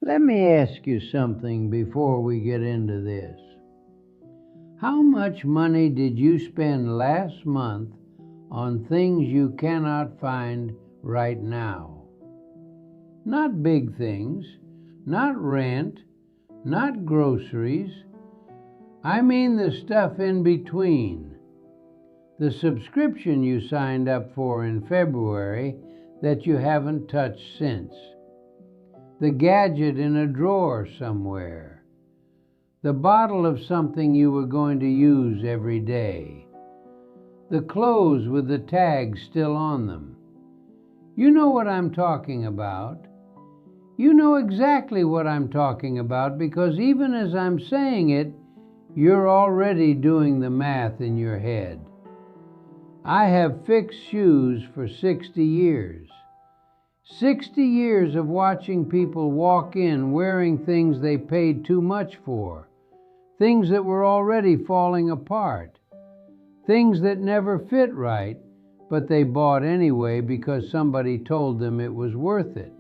Let me ask you something before we get into this. How much money did you spend last month on things you cannot find right now? Not big things, not rent, not groceries. I mean the stuff in between. The subscription you signed up for in February that you haven't touched since. The gadget in a drawer somewhere. The bottle of something you were going to use every day. The clothes with the tags still on them. You know what I'm talking about. You know exactly what I'm talking about because even as I'm saying it, you're already doing the math in your head. I have fixed shoes for 60 years. 60 years of watching people walk in wearing things they paid too much for, things that were already falling apart, things that never fit right, but they bought anyway because somebody told them it was worth it.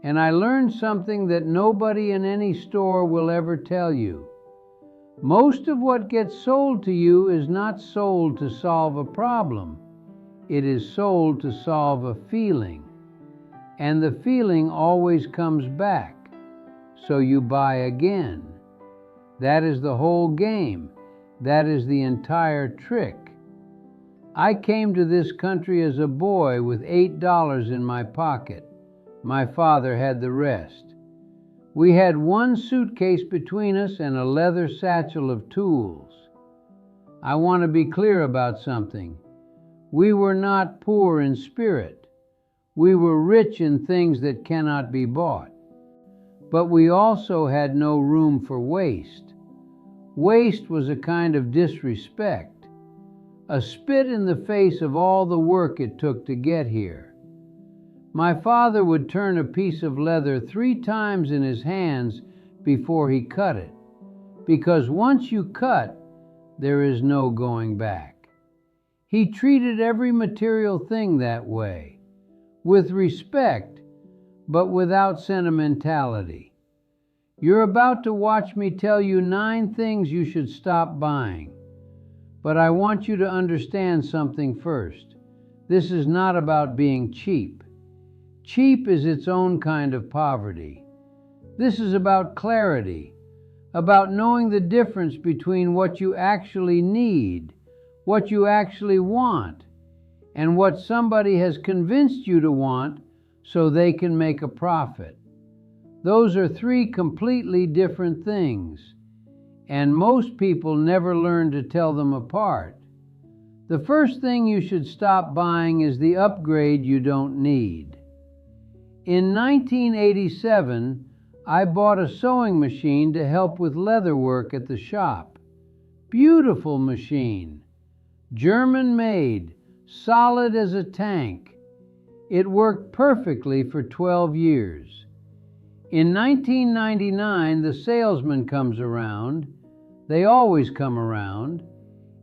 And I learned something that nobody in any store will ever tell you. Most of what gets sold to you is not sold to solve a problem. It is sold to solve a feeling. And the feeling always comes back. So you buy again. That is the whole game. That is the entire trick. I came to this country as a boy with $8 in my pocket. My father had the rest. We had one suitcase between us and a leather satchel of tools. I want to be clear about something. We were not poor in spirit. We were rich in things that cannot be bought. But we also had no room for waste. Waste was a kind of disrespect, a spit in the face of all the work it took to get here. My father would turn a piece of leather 3 times in his hands before he cut it, because once you cut, there is no going back. He treated every material thing that way, with respect, but without sentimentality. You're about to watch me tell you 9 things you should stop buying, but I want you to understand something first. This is not about being cheap. Cheap is its own kind of poverty. This is about clarity, about knowing the difference between what you actually need, what you actually want, and what somebody has convinced you to want so they can make a profit. Those are 3 completely different things, and most people never learn to tell them apart. The first thing you should stop buying is the upgrade you don't need. In 1987, I bought a sewing machine to help with leather work at the shop. Beautiful machine. German made, solid as a tank. It worked perfectly for 12 years. In 1999, the salesman comes around. They always come around.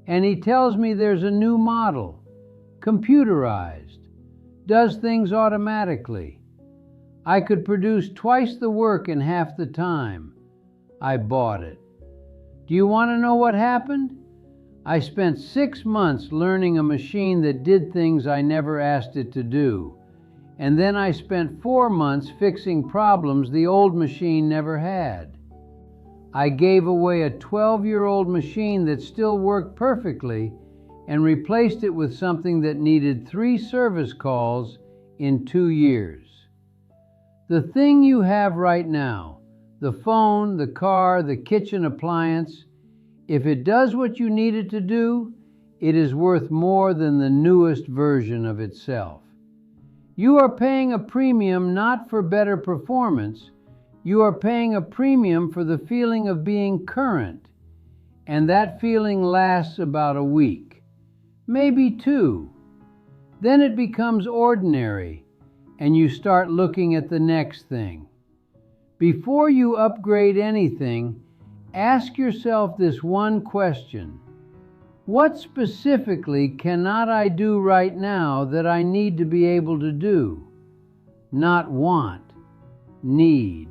And he tells me there's a new model, computerized, does things automatically. I could produce twice the work in half the time. I bought it. Do you want to know what happened? I spent 6 months learning a machine that did things I never asked it to do. And then I spent 4 months fixing problems the old machine never had. I gave away a 12-year-old machine that still worked perfectly and replaced it with something that needed 3 service calls in 2 years. The thing you have right now, the phone, the car, the kitchen appliance, if it does what you need it to do, it is worth more than the newest version of itself. You are paying a premium not for better performance, you are paying a premium for the feeling of being current, and that feeling lasts about a week, maybe 2. Then it becomes ordinary, and you start looking at the next thing. Before you upgrade anything, ask yourself this one question. What specifically cannot I do right now that I need to be able to do? Not want, need.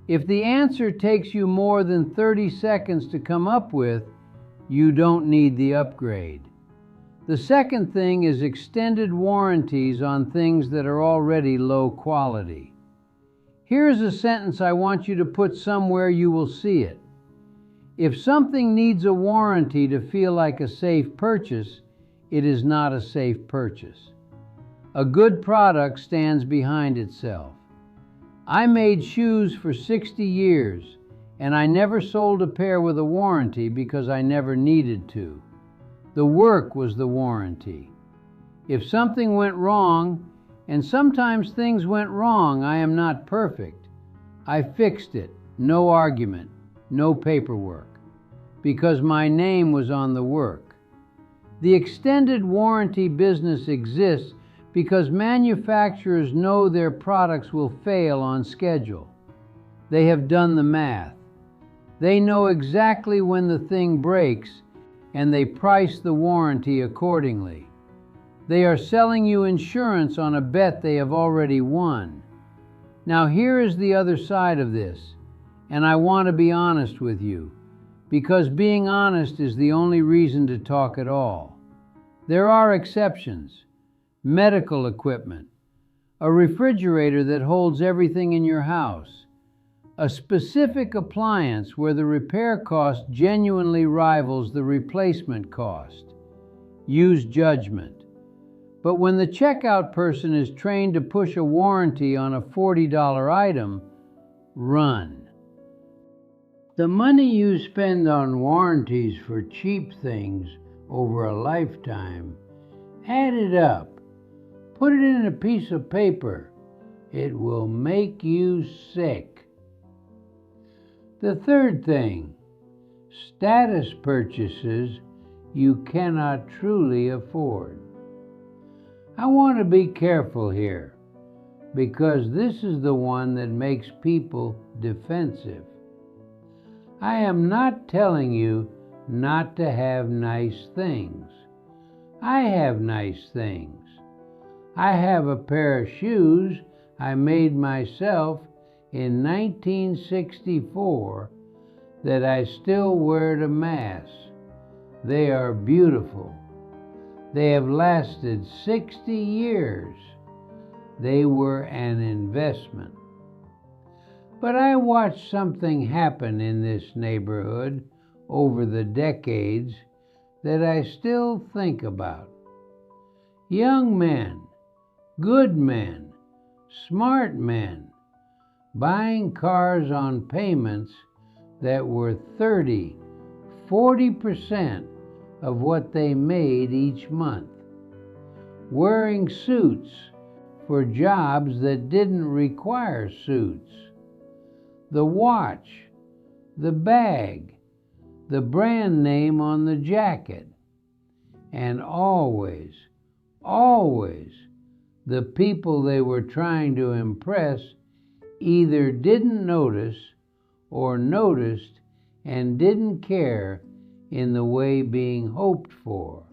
If the answer takes you more than 30 seconds to come up with, you don't need the upgrade. The second thing is extended warranties on things that are already low quality. Here's a sentence I want you to put somewhere you will see it. If something needs a warranty to feel like a safe purchase, it is not a safe purchase. A good product stands behind itself. I made shoes for 60 years, and I never sold a pair with a warranty because I never needed to. The work was the warranty. If something went wrong, and sometimes things went wrong, I am not perfect. I fixed it, no argument, no paperwork, because my name was on the work. The extended warranty business exists because manufacturers know their products will fail on schedule. They have done the math. They know exactly when the thing breaks, and they price the warranty accordingly. They are selling you insurance on a bet they have already won. Now here is the other side of this, and I want to be honest with you, because being honest is the only reason to talk at all. There are exceptions. Medical equipment, a refrigerator that holds everything in your house, a specific appliance where the repair cost genuinely rivals the replacement cost. Use judgment. But when the checkout person is trained to push a warranty on a $40 item, run. The money you spend on warranties for cheap things over a lifetime, add it up. Put it in a piece of paper. It will make you sick. The third thing, status purchases you cannot truly afford. I want to be careful here, because this is the one that makes people defensive. I am not telling you not to have nice things. I have nice things. I have a pair of shoes I made myself in 1964 that I still wear to Mass. They are beautiful. They have lasted 60 years. They were an investment. But I watched something happen in this neighborhood over the decades that I still think about. Young men, good men, smart men, buying cars on payments that were 30, 40% of what they made each month, wearing suits for jobs that didn't require suits, the watch, the bag, the brand name on the jacket, and always, the people they were trying to impress either didn't notice or noticed and didn't care in the way being hoped for,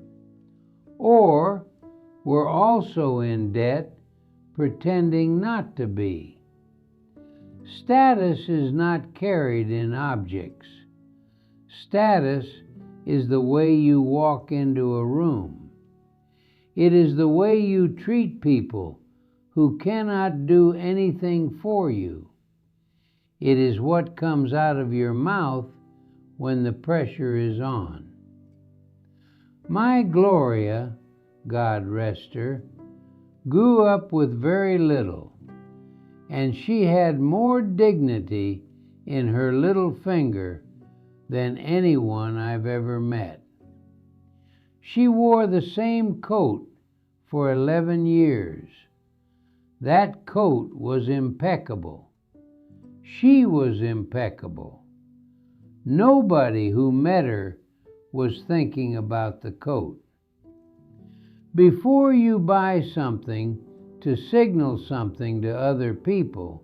or were also in debt pretending not to be. Status is not carried in objects. Status is the way you walk into a room. It is the way you treat people who cannot do anything for you. It is what comes out of your mouth when the pressure is on. My Gloria, God rest her, grew up with very little, and she had more dignity in her little finger than anyone I've ever met. She wore the same coat for 11 years. That coat was impeccable. She was impeccable. Nobody who met her was thinking about the coat. Before you buy something to signal something to other people,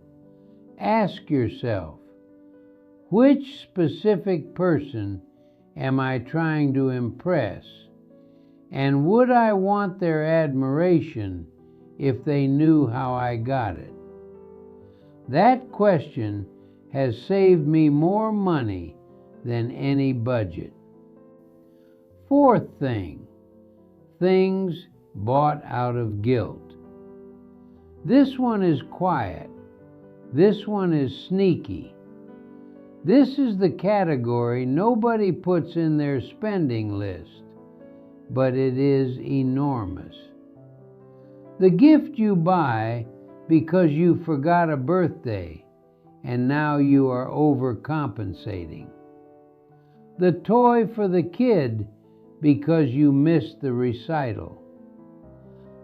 ask yourself, which specific person am I trying to impress? And would I want their admiration if they knew how I got it? That question has saved me more money than any budget. Fourth thing, things bought out of guilt. This one is quiet. This one is sneaky. This is the category nobody puts in their spending list, but it is enormous. The gift you buy because you forgot a birthday and now you are overcompensating. The toy for the kid because you missed the recital.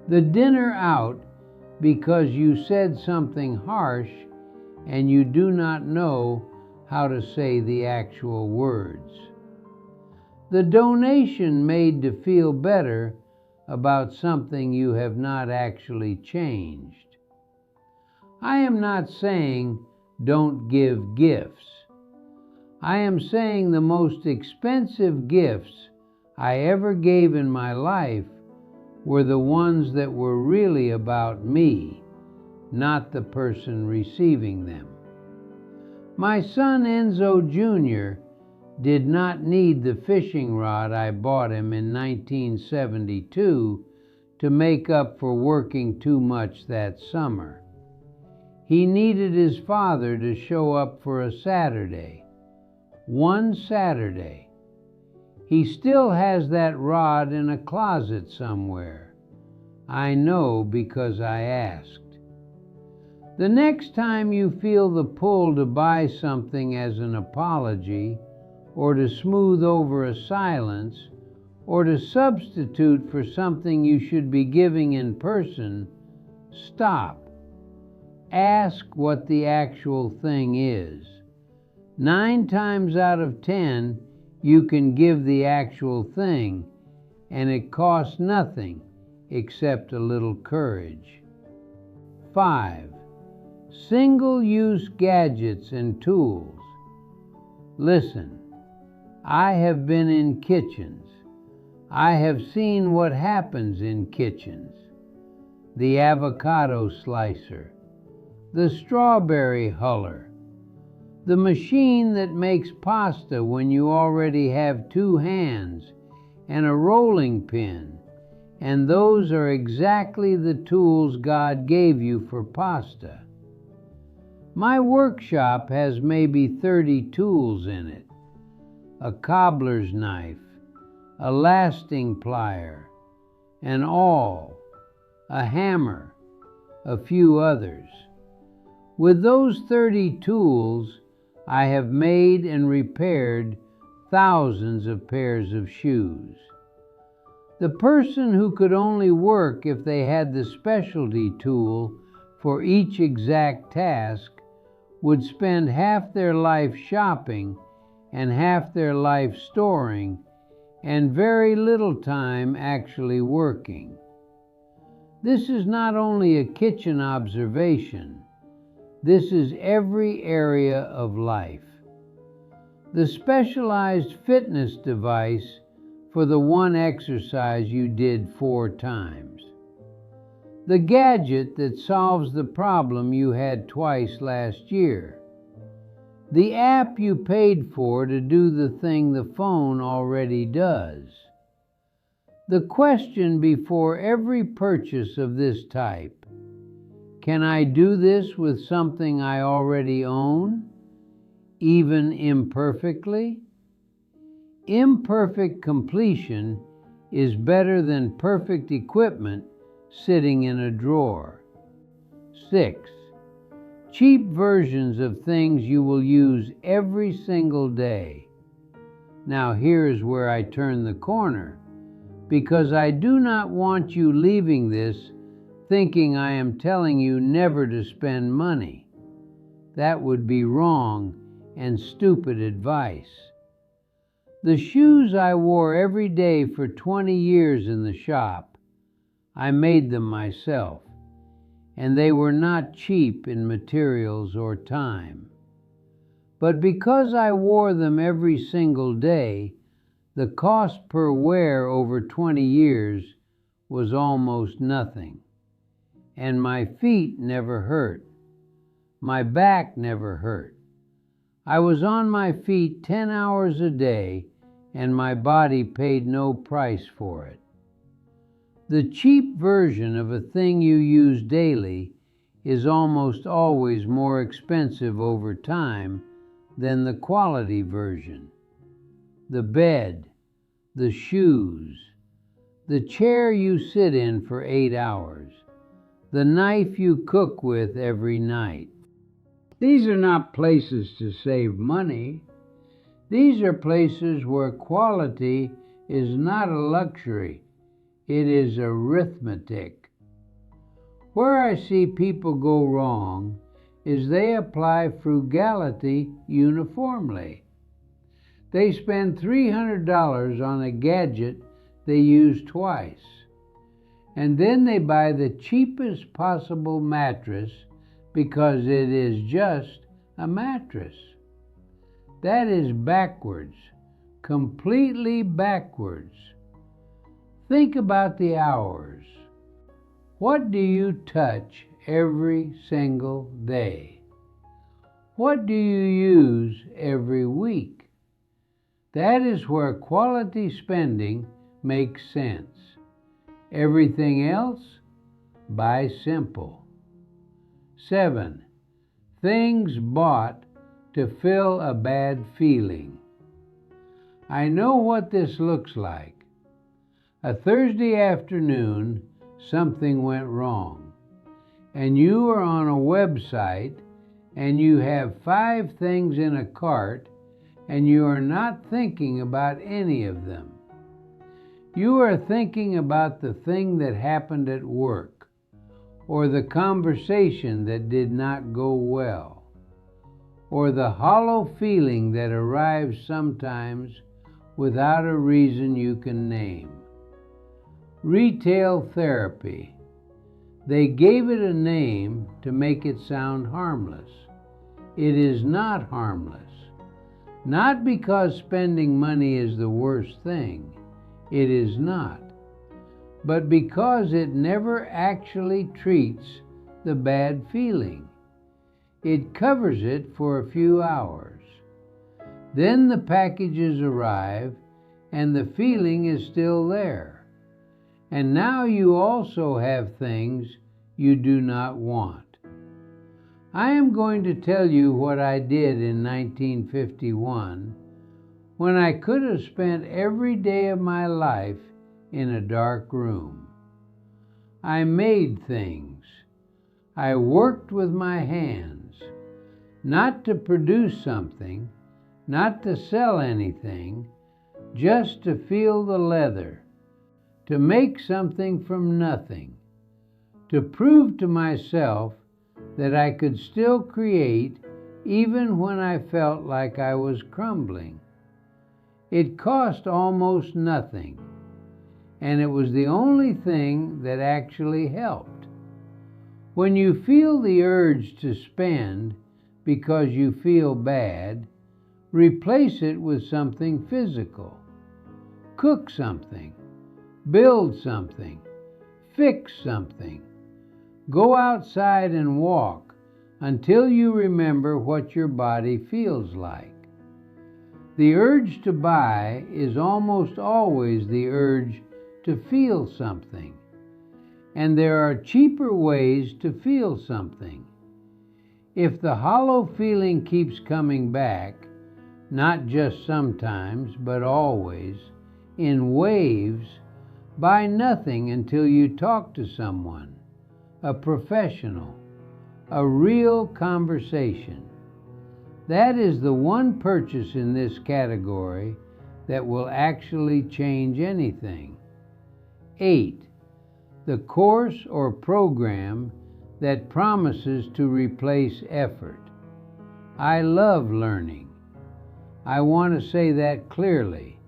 The dinner out because you said something harsh and you do not know how to say the actual words. The donation made to feel better about something you have not actually changed. I am not saying don't give gifts. I am saying the most expensive gifts I ever gave in my life were the ones that were really about me, not the person receiving them. My son Enzo Jr. did not need the fishing rod I bought him in 1972 to make up for working too much that summer. He needed his father to show up for a Saturday. One Saturday. He still has that rod in a closet somewhere. I know because I asked. The next time you feel the pull to buy something as an apology, or to smooth over a silence, or to substitute for something you should be giving in person, stop. Ask what the actual thing is. 9 times out of 10, you can give the actual thing, and it costs nothing except a little courage. 5. Single-use gadgets and tools. Listen, I have been in kitchens. I have seen what happens in kitchens. The avocado slicer, the strawberry huller, the machine that makes pasta when you already have 2 hands, and a rolling pin, and those are exactly the tools God gave you for pasta. My workshop has maybe 30 tools in it. A cobbler's knife, a lasting plier, an awl, a hammer, a few others. With those 30 tools, I have made and repaired thousands of pairs of shoes. The person who could only work if they had the specialty tool for each exact task would spend half their life shopping and half their life storing, and very little time actually working. This is not only a kitchen observation. This is every area of life. The specialized fitness device for the one exercise you did 4 times. The gadget that solves the problem you had twice last year. The app you paid for to do the thing the phone already does. The question before every purchase of this type: can I do this with something I already own, even imperfectly? Imperfect completion is better than perfect equipment sitting in a drawer. 6. Cheap versions of things you will use every single day. Now here's where I turn the corner, because I do not want you leaving this thinking I am telling you never to spend money. That would be wrong and stupid advice. The shoes I wore every day for 20 years in the shop, I made them myself, and they were not cheap in materials or time. But because I wore them every single day, the cost per wear over 20 years was almost nothing. And my feet never hurt. My back never hurt. I was on my feet 10 hours a day, and my body paid no price for it. The cheap version of a thing you use daily is almost always more expensive over time than the quality version. The bed, the shoes, the chair you sit in for 8 hours, the knife you cook with every night. These are not places to save money. These are places where quality is not a luxury, it is arithmetic. Where I see people go wrong is they apply frugality uniformly. They spend $300 on a gadget they use twice, and then they buy the cheapest possible mattress because it is just a mattress. That is backwards, completely backwards. Think about the hours. What do you touch every single day? What do you use every week? That is where quality spending makes sense. Everything else, buy simple. 7. Things bought to fill a bad feeling. I know what this looks like. A Thursday afternoon, something went wrong, and you are on a website and you have 5 things in a cart and you are not thinking about any of them. You are thinking about the thing that happened at work, or the conversation that did not go well, or the hollow feeling that arrives sometimes without a reason you can name. Retail therapy. They gave it a name to make it sound harmless. It is not harmless. Not because spending money is the worst thing. It is not. But because it never actually treats the bad feeling. It covers it for a few hours. Then the packages arrive and the feeling is still there. And now you also have things you do not want. I am going to tell you what I did in 1951 when I could have spent every day of my life in a dark room. I made things. I worked with my hands, not to produce something, not to sell anything, just to feel the leather, to make something from nothing, to prove to myself that I could still create even when I felt like I was crumbling. It cost almost nothing, and it was the only thing that actually helped. When you feel the urge to spend because you feel bad, replace it with something physical. Cook something. Build something. Fix something. Go outside and walk until you remember what your body feels like. The urge to buy is almost always the urge to feel something, and there are cheaper ways to feel something. If the hollow feeling keeps coming back, not just sometimes, but always, in waves, buy nothing until you talk to someone, a professional, a real conversation. That is the one purchase in this category that will actually change anything. 8. The course or program that promises to replace effort. I love learning. I want to say that clearly.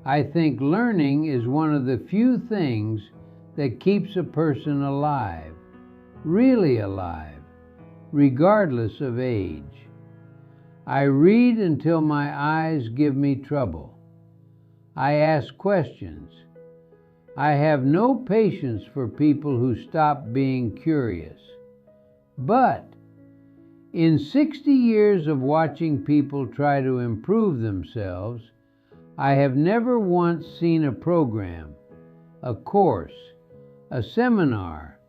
I think learning is one of the few things that keeps a person alive, really alive, regardless of age. I read until my eyes give me trouble. I ask questions. I have no patience for people who stop being curious. But In 60 years of watching people try to improve themselves, I have never once seen a program, a course, a seminar,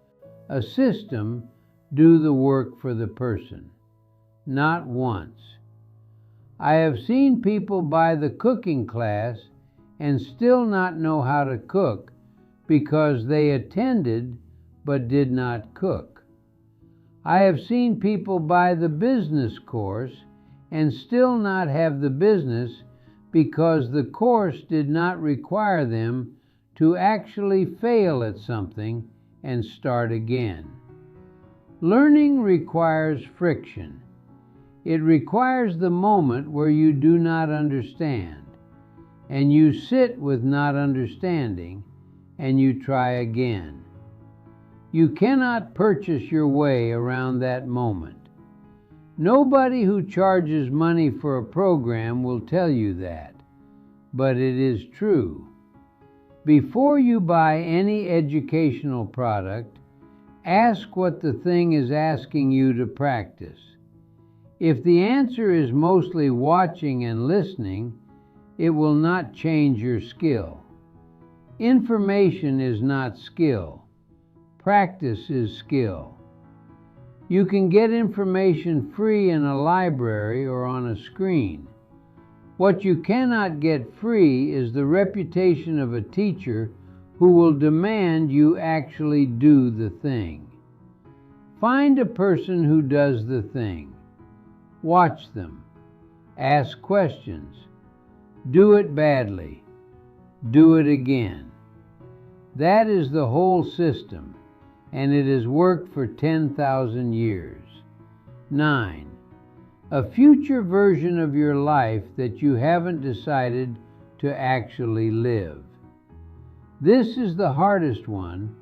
a system do the work for the person. Not once. I have seen people buy the cooking class and still not know how to cook because they attended but did not cook. I have seen people buy the business course and still not have the business because the course did not require them to actually fail at something and start again. Learning requires friction. It requires the moment where you do not understand, and you sit with not understanding, and you try again. You cannot purchase your way around that moment. Nobody who charges money for a program will tell you that, but it is true. Before you buy any educational product, ask what the thing is asking you to practice. If the answer is mostly watching and listening, it will not change your skill. Information is not skill. Practice is skill. You can get information free in a library or on a screen. What you cannot get free is the reputation of a teacher who will demand you actually do the thing. Find a person who does the thing. Watch them. Ask questions. Do it badly. Do it again. That is the whole system, and it has worked for 10,000 years. 9. A future version of your life that you haven't decided to actually live. This is the hardest one,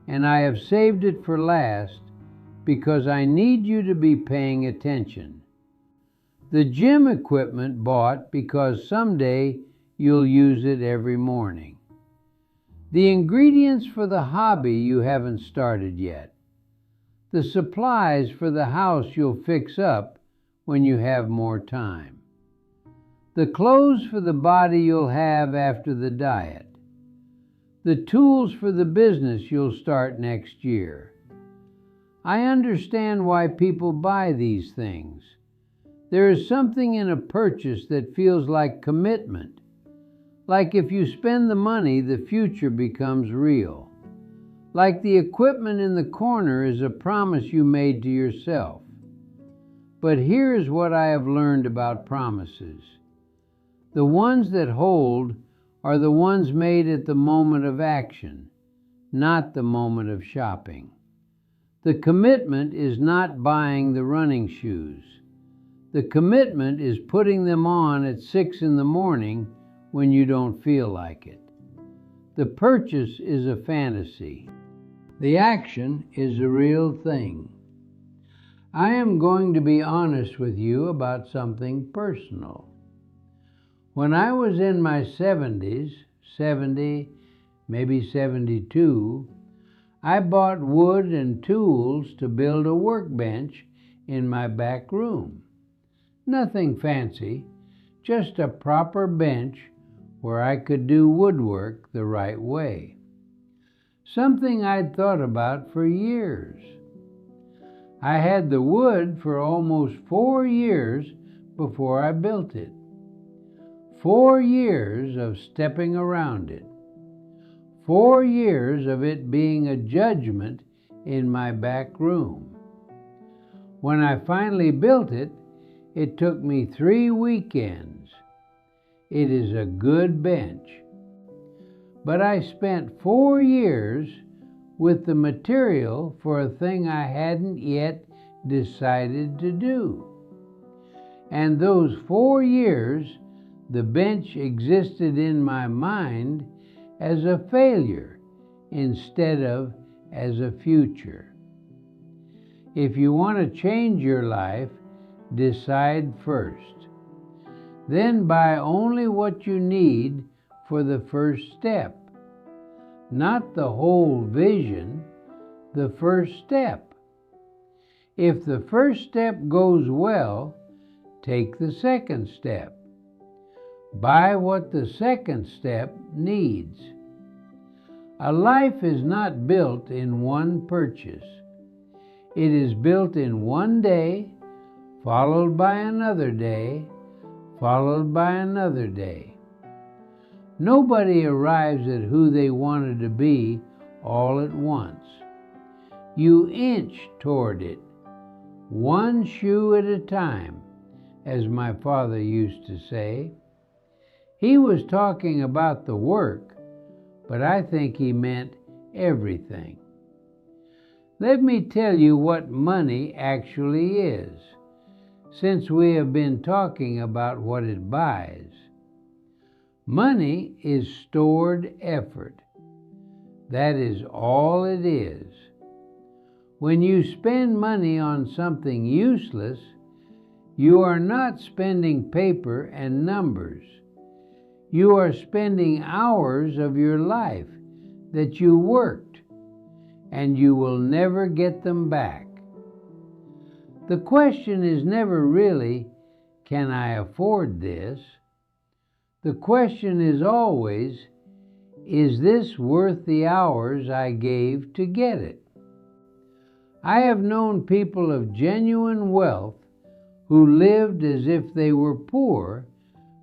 and I have saved it for last because I need you to be paying attention. The gym equipment bought because someday you'll use it every morning. The ingredients for the hobby you haven't started yet. The supplies for the house you'll fix up when you have more time. The clothes for the body you'll have after the diet. The tools for the business you'll start next year. I understand why people buy these things. There is something in a purchase that feels like commitment. Like if you spend the money, the future becomes real. Like the equipment in the corner is a promise you made to yourself. But here's what I have learned about promises. The ones that hold are the ones made at the moment of action, not the moment of shopping. The commitment is not buying the running shoes. The commitment is putting them on at 6 in the morning when you don't feel like it. The purchase is a fantasy. The action is a real thing. I am going to be honest with you about something personal. When I was in my 70s, 70, maybe 72, I bought wood and tools to build a workbench in my back room. Nothing fancy, just a proper bench where I could do woodwork the right way. Something I'd thought about for years. I had the wood for almost 4 years before I built it. 4 years of stepping around it. 4 years of it being a judgment in my back room. When I finally built it, it took me 3 weekends. It is a good bench. But I spent 4 years with the material for a thing I hadn't yet decided to do. And those 4 years, the bench existed in my mind as a failure instead of as a future. If you want to change your life, decide first. Then buy only what you need for the first step. Not the whole vision, the first step. If the first step goes well, take the second step. Buy what the second step needs. A life is not built in one purchase. It is built in one day, followed by another day, followed by another day. Nobody arrives at who they wanted to be all at once. You inch toward it, one shoe at a time, as my father used to say. He was talking about the work, but I think he meant everything. Let me tell you what money actually is, since we have been talking about what it buys. Money is stored effort. That is all it is. When you spend money on something useless, you are not spending paper and numbers. You are spending hours of your life that you worked, and you will never get them back. The question is never really, can I afford this? The question is always, is this worth the hours I gave to get it? I have known people of genuine wealth who lived as if they were poor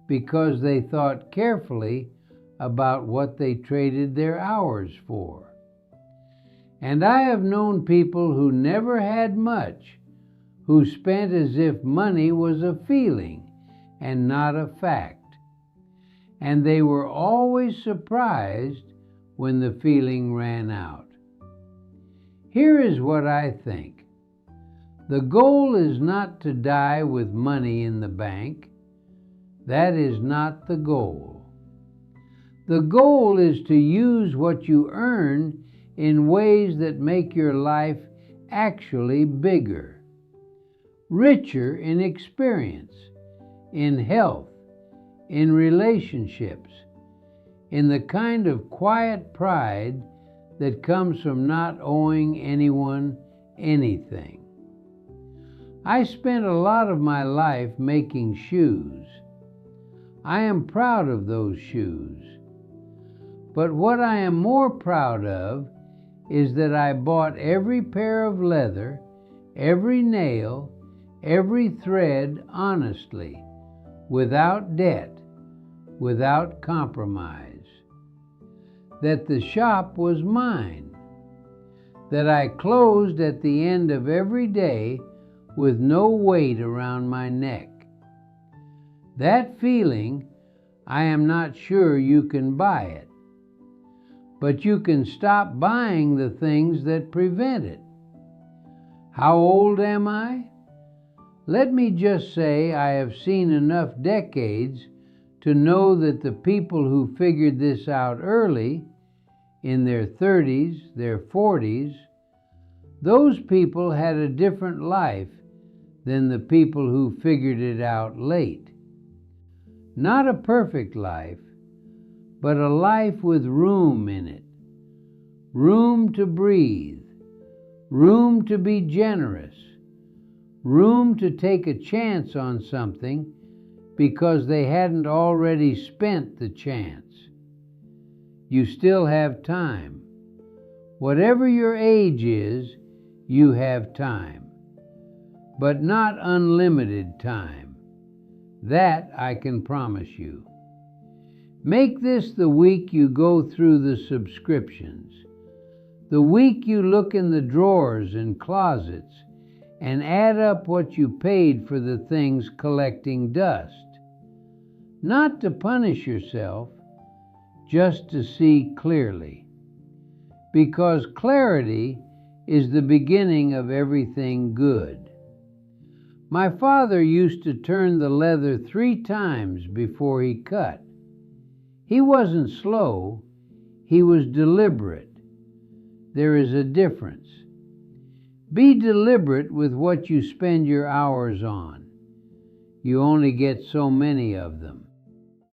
because they thought carefully about what they traded their hours for. And I have known people who never had much, who spent as if money was a feeling and not a fact. And they were always surprised when the feeling ran out. Here is what I think. The goal is not to die with money in the bank. That is not the goal. The goal is to use what you earn in ways that make your life actually bigger, richer in experience, in health, in relationships, in the kind of quiet pride that comes from not owing anyone anything. I spent a lot of my life making shoes. I am proud of those shoes. But what I am more proud of is that I bought every pair of leather, every nail, every thread honestly, without debt, without compromise. That the shop was mine. That I closed at the end of every day with no weight around my neck. That feeling, I am not sure you can buy it. But you can stop buying the things that prevent it. How old am I? Let me just say I have seen enough decades to know that the people who figured this out early, in their 30s, their 40s, those people had a different life than the people who figured it out late. Not a perfect life, but a life with room in it. Room to breathe, room to be generous, room to take a chance on something because they hadn't already spent the chance. You still have time. Whatever your age is, you have time. But not unlimited time. That I can promise you. Make this the week you go through the subscriptions. The week you look in the drawers and closets and add up what you paid for the things collecting dust. Not to punish yourself, just to see clearly. Because clarity is the beginning of everything good. My father used to turn the leather 3 times before he cut. He wasn't slow, he was deliberate. There is a difference. Be deliberate with what you spend your hours on. You only get so many of them.